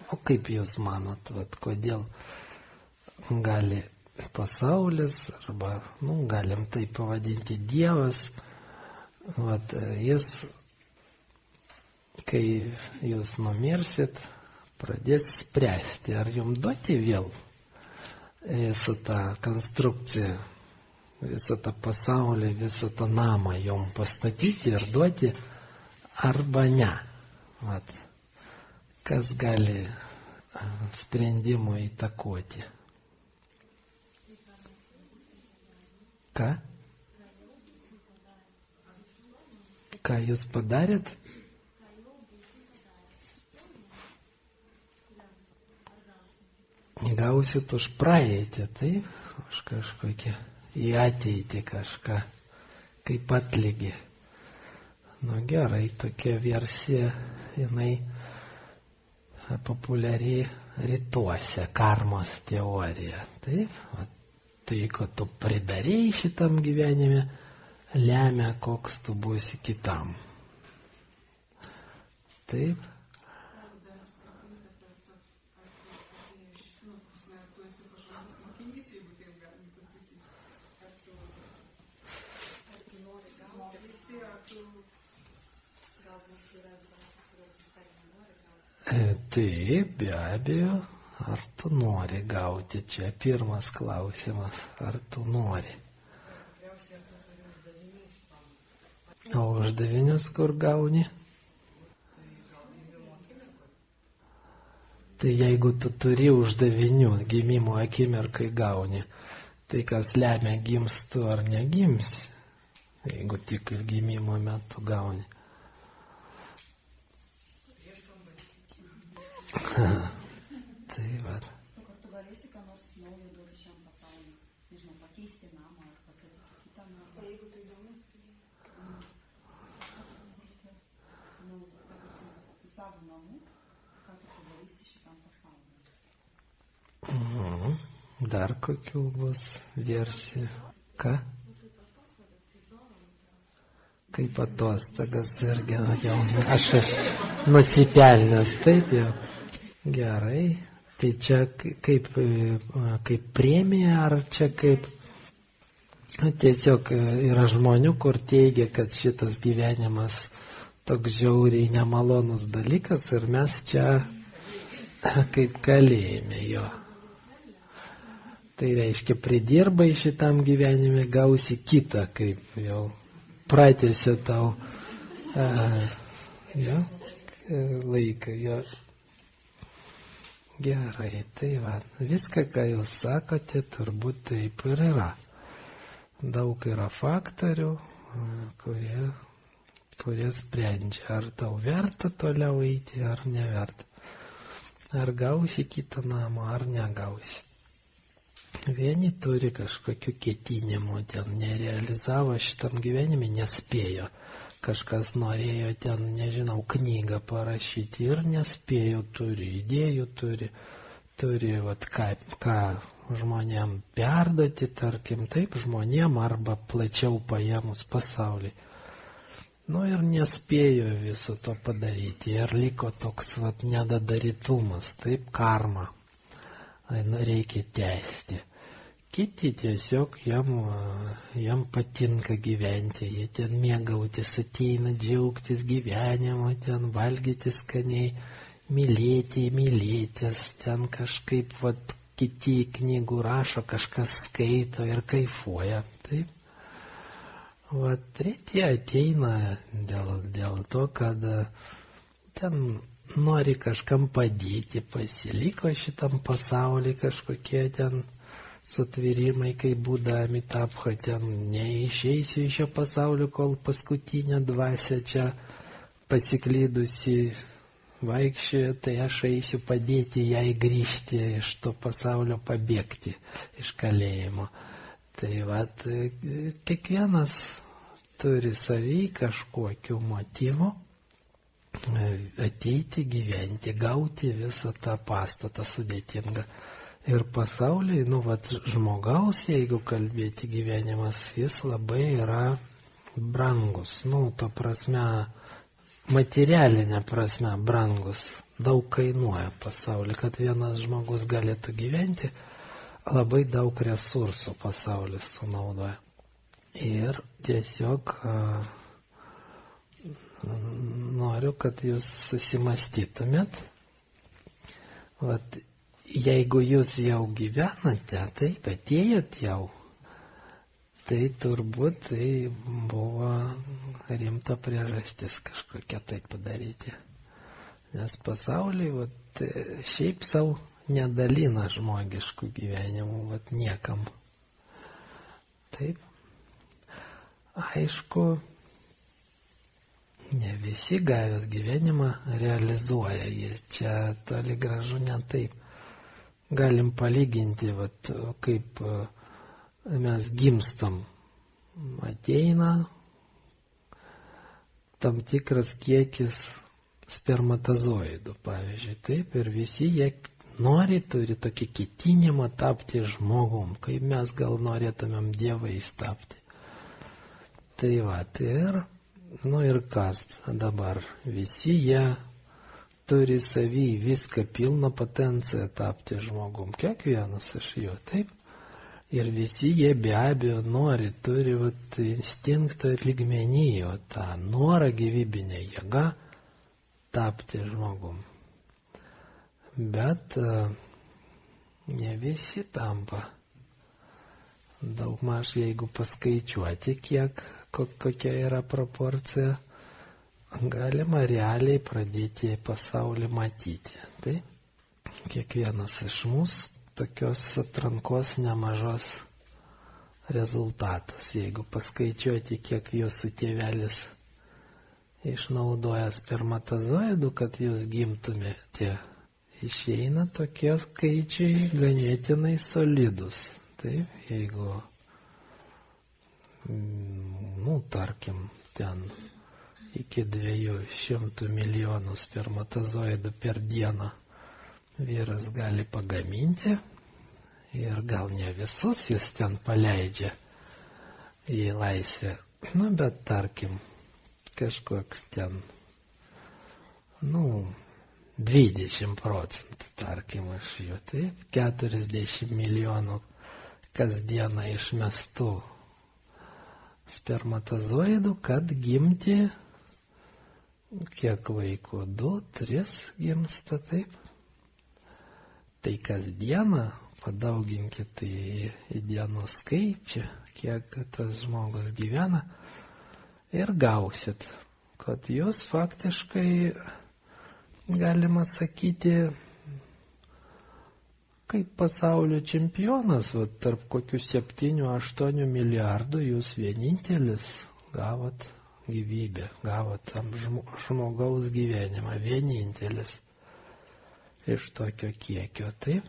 O kaip jūs manot, kodėl gali pasaulis, arba, galim tai pavadinti Dievas, jis, kai jūs numirsit, pradės spręsti, ar jums duoti vėl visą tą konstrukciją, visą tą pasaulį, visą tą namą jums pastatyti ir duoti, arba ne. Kas gali sprendimą įtakoti? Ką? Ką jūs padarėt? Gausit už praeitį, taip? Už kažkokią į ateitį kažką, kaip atlygį. Gerai, tokia versija, jinai populiari rytuose, karmos teorija. Taip? Tai, kad tu pridarėjai šitam gyvenime, lemia, koks tu būsi kitam. Taip? Taip, be abejo, ar tu nori gauti, čia pirmas klausimas, ar tu nori. O uždavinius kur gauni? Tai jeigu tu turi uždavinių, gimimo akimirkai gauni, tai kas lemia, gimstu ar negimsi, jeigu tik ir gimimo metu gauni. Tai va. Ar tu galėsi ką nors naujo duoti šiam pasauliui? Nežinau, pakeisti namą ar pastatyti kitą namą? O jeigu tai įdomus? Su savo namu, ką tu padarysi šitam pasauliui? Dar kokių bus versijų? Ką? Kaip atostogas irgi jau aš esu nusipelnęs, taip jau. Gerai, tai čia kaip premija, ar čia kaip tiesiog yra žmonių, kur teigia, kad šitas gyvenimas toks žiauriai nemalonus dalykas ir mes čia kaip kalėjime jo. Tai reiškia, pridirbai šitam gyvenime, gausi kitą, kaip jau pratęsia tau laiką jo. Gerai, tai va, viską, ką jūs sakote, turbūt taip ir yra. Daug yra faktorių, kurie sprendžia, ar tau verta toliau eiti, ar neverta. Ar gausi kitą namą, ar negausi. Vieni turi kažkokių ketinimų, ten nerealizavo šitam gyvenime, nespėjo. Kažkas norėjo ten, nežinau, knygą parašyti ir nespėjo, turi idėjų, turi ką žmonėm perduoti, tarkim, taip žmonėm arba plačiau paėmus pasaulį. Ir nespėjo viso to padaryti ir liko toks nedadarytumas, taip karma. Reikia tęsti. Kiti tiesiog jam patinka gyventi, jie ten mėgautis ateina, džiaugtis gyvenimo, ten valgyti skaniai, mylėtis, ten kažkaip kiti knygų rašo, kažkas skaito ir kaifuoja. Taip. Treti ateina dėl to, kad ten nori kažkam padėti, pasiliko šitam pasauly kažkokie ten sutvirimai, kai Buda Amitabha, ten neišeisiu iš šio pasaulio, kol paskutinė dvasia čia pasiklydusi vaikščioja, tai aš eisiu padėti jai grįžti iš to pasaulio, pabėgti iš kalėjimo. Tai kiekvienas turi savy kažkokiu motyvu ateiti, gyventi, gauti visą tą pastatą sudėtingą. Ir pasauliai, žmogaus, jeigu kalbėti gyvenimas, jis labai yra brangus. Ta prasme, materialinė prasme brangus, daug kainuoja pasaulyje, kad vienas žmogus galėtų gyventi, labai daug resursų pasaulis sunaudoja. Ir tiesiog noriu, kad jūs susimastytumėt. Vat, jeigu jūs jau gyvenate, taip, atėjot jau, tai turbūt tai buvo rimta priežastis kažkokia tai padaryti. Nes pasaulyje vat, šiaip savo nedalina žmogiškų gyvenimų, vat, niekam. Taip. Aišku, ne visi gavęs gyvenimą realizuoja jį. Čia toli gražu ne taip. Galim palyginti, vat, kaip mes gimstam. Ateina tam tikras kiekis spermatozoidų, pavyzdžiui, taip, ir visi jie turi tokį ketinimą tapti žmogum, kaip mes gal norėtumėm dievais tapti. Tai va, ir, ir kas dabar? Visi jie turi savy viską pilną potenciją tapti žmogum, kiekvienas iš jų, taip? Ir visi jie be abejo turi vat, instinktą lygmenį, tą norą gyvybinę jėgą tapti žmogum. Bet ne visi tampa. Daugmaž, jeigu paskaičiuoti, kokia yra proporcija, galima realiai pradėti pasaulį matyti. Tai kiekvienas iš mūsų tokios atrankos nemažos rezultatas. Jeigu paskaičiuoti, kiek jūsų tėvelis išnaudoja spermatozoidų, kad jūs gimtumėte, išeina tokie skaičiai ganėtinai solidus. Taip, jeigu, tarkim, ten iki 200 milijonų spermatozoidų per dieną vyras gali pagaminti ir gal ne visus jis ten paleidžia į laisvę, bet tarkim, kažkoks ten, 20%, tarkim, iš jų, taip, 40 milijonų kasdieną išmestų spermatozoidų, kad gimti, kiek vaikų, 2-3 gimsta, taip. Tai kasdieną padauginkit į dienų skaičių, kiek tas žmogus gyvena, ir gausit, kad jūs faktiškai, galima sakyti, kaip pasaulio čempionas, tarp kokių 7-8 milijardų jūs vienintelis gavot gyvybę, gavot tam žmogaus gyvenimą, vienintelis iš tokio kiekio, taip.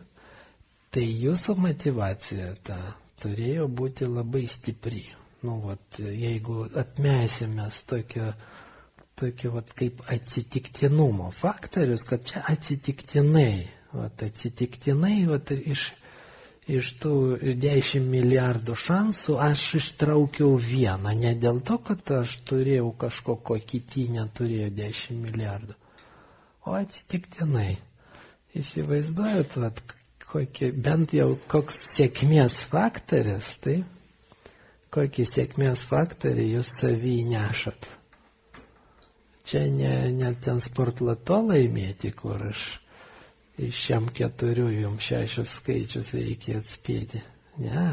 Tai jūsų motyvacija turėjo būti labai stipri. Jeigu atmesimės tokio kaip atsitiktinumo faktorius, kad čia atsitiktinai, iš tų 10 milijardų šansų aš ištraukiau vieną, ne dėl to, kad aš turėjau kažkokio kiti neturėjo 10 milijardų, o atsitiktinai. Įsivaizduojat, bent jau koks sėkmės faktorius, tai kokį sėkmės faktorį jūs savy nešat. Čia ne ten sportloto laimėti, kur iš šiam 4 jums 6 skaičius reikia atspėti. Ne,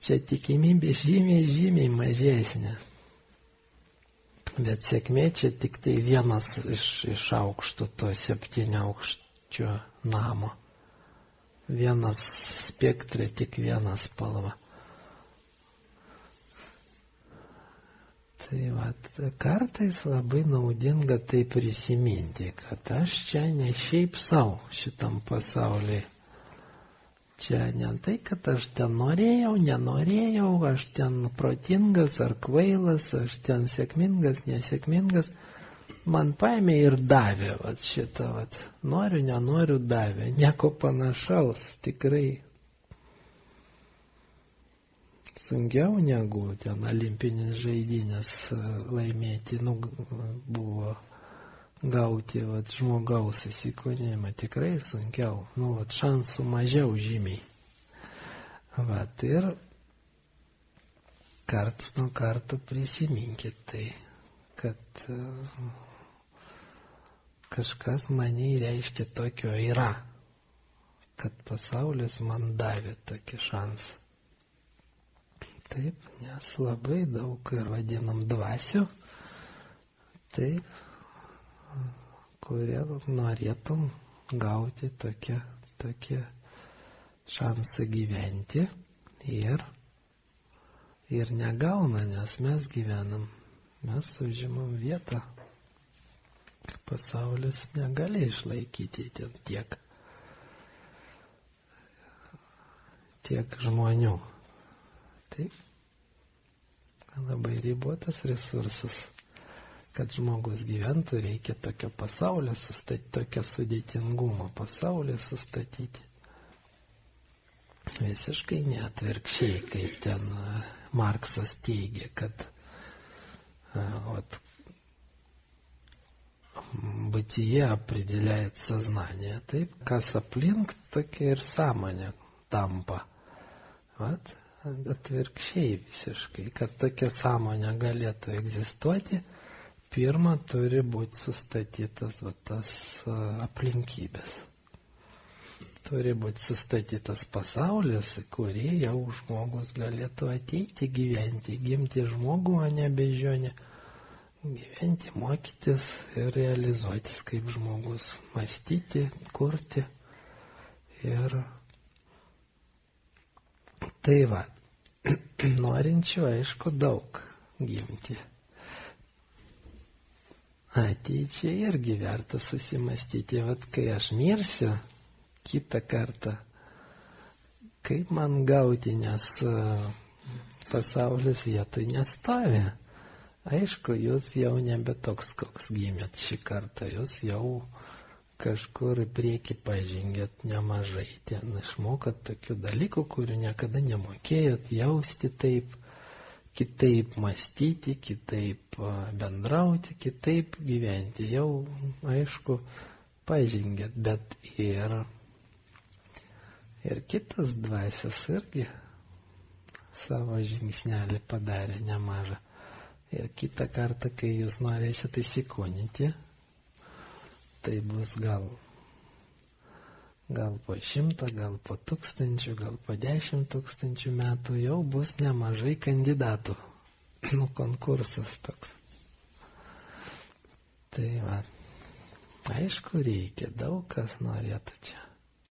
čia tikimybė žymiai mažesnė. Bet sėkmė čia tik tai vienas iš aukštų, to 7 aukščio namo. Vienas spektre, tik vienas spalva. Tai kartais labai naudinga tai prisiminti, kad aš čia ne šiaip savo šitam pasaulyje. Čia ne tai, kad aš ten norėjau, nenorėjau, aš ten protingas ar kvailas, aš ten sėkmingas, nesėkmingas. Man paėmė ir davė šitą, noriu, nenoriu, davė. Nieko panašaus, tikrai. sunkiau negu ten olimpinės žaidynės laimėti, buvo gauti žmogaus įsikūnymą tikrai sunkiau, šansų mažiau žymiai. Ir karts nuo karto prisiminkit tai, kad kažkas mane reiškia tokio yra, kad pasaulis man davė tokį šansą. Taip, nes labai daug ir vadinam dvasių, taip, kurie norėtum gauti tokią šansą gyventi ir negauna, nes mes gyvenam, mes užimam vietą. Pasaulis negali išlaikyti tiek žmonių. Taip, labai ribotas resursas. Kad žmogus gyventų, reikia tokio pasaulio sustatyti, tokio sudėtingumo pasaulio sustatyti. Visiškai neatvirkščiai, kaip ten Marksas teigia, kad бытие определяет сознание. Taip, kas aplink, tokia ir sąmonė tampa. Atvirkščiai visiškai, kad tokia sąmonė galėtų egzistuoti, pirma turi būti sustatytas tas aplinkybės. Turi būti sustatytas pasaulis, kurį jau žmogus galėtų ateiti gyventi, gimti žmogų, o ne bežionė. Gyventi, mokytis ir realizuotis kaip žmogus, mąstyti, kurti. Ir tai norinčių, aišku, daug gimti. Ateičiai irgi verta susimastyti, kai aš mirsiu kitą kartą, kaip man gauti, nes pasaulis vietoj nestovi. Aišku, jūs jau nebe toks, koks gimėt šį kartą, jūs jau kažkur į priekį pažengėt nemažai, ten išmokot tokių dalykų, kurių niekada nemokėjot jausti taip, kitaip mąstyti, kitaip bendrauti, kitaip gyventi. Jau, aišku, pažengėt, bet ir kitas dvasias irgi savo žingsnelį padarė nemažą. Ir kitą kartą, kai jūs norėsit įsikūnyti, tai bus gal po 100, gal po 1000, gal po 10 000 metų, jau bus nemažai kandidatų. Konkursas toks. Tai aišku, reikia, daug kas norėtų čia.